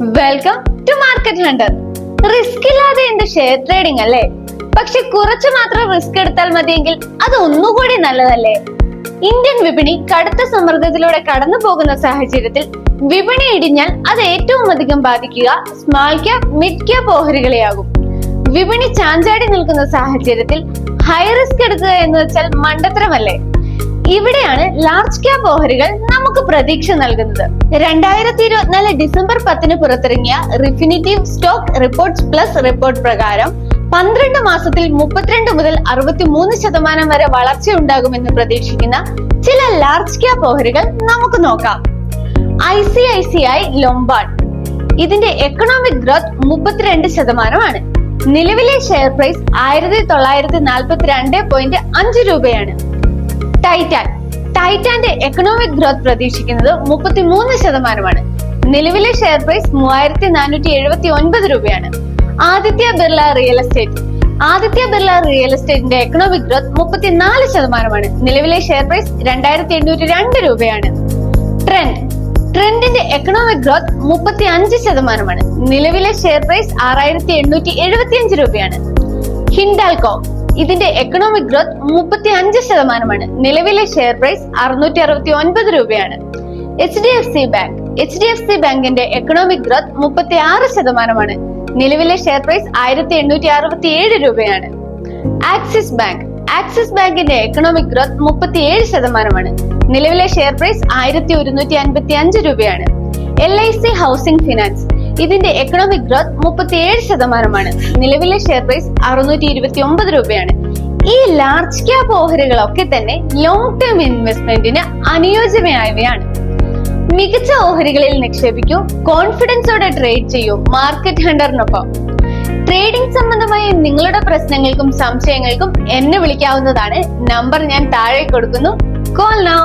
Welcome to market hunter. Risk ഇല്ലാതെ എന്ത് share trading അല്ലേ? പക്ഷെ കുറച്ചു മാത്രം റിസ്ക് എടുത്താൽ മതിയെങ്കിൽ അത് ഒന്നുകൂടി നല്ലതല്ലേ? ഇന്ത്യൻ വിപണി കടുത്ത സമ്മർദ്ദത്തിലൂടെ കടന്നു പോകുന്ന സാഹചര്യത്തിൽ വിപണി ഇടിഞ്ഞാൽ അത് ഏറ്റവും അധികം ബാധിക്കുക സ്മാൾ ക്യാപ് മിഡ് ക്യാപ് ഓഹരികളെയാകും. വിപണി ചാഞ്ചാടി നിൽക്കുന്ന സാഹചര്യത്തിൽ ഹൈ റിസ്ക് എടുക്കുക എന്ന് വെച്ചാൽ മണ്ടത്തരമല്ലേ? ഇവിടെയാണ് ലാർജ് ക്യാപ് ഓഹരികൾ നമുക്ക് പ്രതീക്ഷ നൽകുന്നത്. 2024 ഡിസംബർ 10 പുറത്തിറങ്ങിയ റിഫിനിറ്റീവ് സ്റ്റോക്ക് റിപ്പോർട്ട്സ് പ്ലസ് റിപ്പോർട്ട് പ്രകാരം 12 മാസത്തിൽ 32 മുതൽ 63% വരെ വളർച്ച ഉണ്ടാകുമെന്ന് പ്രതീക്ഷിക്കുന്ന ചില ലാർജ് ക്യാപ് ഓഹരികൾ നമുക്ക് നോക്കാം. ICICI Lombard. ഇതിന്റെ എക്കണോമിക് ഗ്രോത്ത് 32%. നിലവിലെ ഷെയർ പ്രൈസ് 1942.5 രൂപയാണ്. ടൈറ്റാന്റെ എക്കണോമിക് ഗ്രോത്ത് പ്രതീക്ഷിക്കുന്നത് 33%. നിലവിലെ ഷെയർ പ്രൈസ് 3479 രൂപയാണ്. ആദിത്യ ബിർള റിയൽ എസ്റ്റേറ്റിന്റെ എക്കണോമിക് ഗ്രോത്ത് 34%. നിലവിലെ ഷെയർ പ്രൈസ് 2802 രൂപയാണ്. ട്രെൻഡിന്റെ എക്കണോമിക് ഗ്രോത്ത് 35%. നിലവിലെ ഷെയർ പ്രൈസ് 6875 രൂപയാണ്. ഹിൻഡാൽകോ. ഇതിന്റെ എക്കണോമിക് ഗ്രോത്ത് 35%. നിലവിലെ ഷെയർ പ്രൈസ് 669 രൂപയാണ്. HDFC ബാങ്കിന്റെ എക്കണോമിക് ഗ്രോത്ത് 36%. നിലവിലെ ഷെയർ പ്രൈസ് 1867 രൂപയാണ്. ആക്സിസ് ബാങ്കിന്റെ എക്കണോമിക് ഗ്രോത്ത് 37%. നിലവിലെ ഷെയർ പ്രൈസ് 1155 രൂപയാണ്. LIC housing finance. ഇതിന്റെ എക്കണോമിക് ഗ്രോത്ത് 37%. നിലവിലെ ഷെയർ പ്രൈസ് 629 രൂപയാണ്. ഈ ലാർജ് ക്യാപ് ഓഹരികളൊക്കെ തന്നെ ലോങ് ടേം ഇൻവെസ്റ്റ്മെന്റിന് അനുയോജ്യമായവയാണ്. മികച്ച ഓഹരികളിൽ നിക്ഷേപിക്കൂ, കോൺഫിഡൻസോടെ ട്രേഡ് ചെയ്യൂ മാർക്കറ്റ് ഹണ്ടറിനൊപ്പം. ട്രേഡിംഗ് സംബന്ധമായ നിങ്ങളുടെ പ്രശ്നങ്ങൾക്കും സംശയങ്ങൾക്കും എന്നെ വിളിക്കാവുന്നതാണ്. നമ്പർ ഞാൻ താഴെ കൊടുക്കുന്നു. Call now.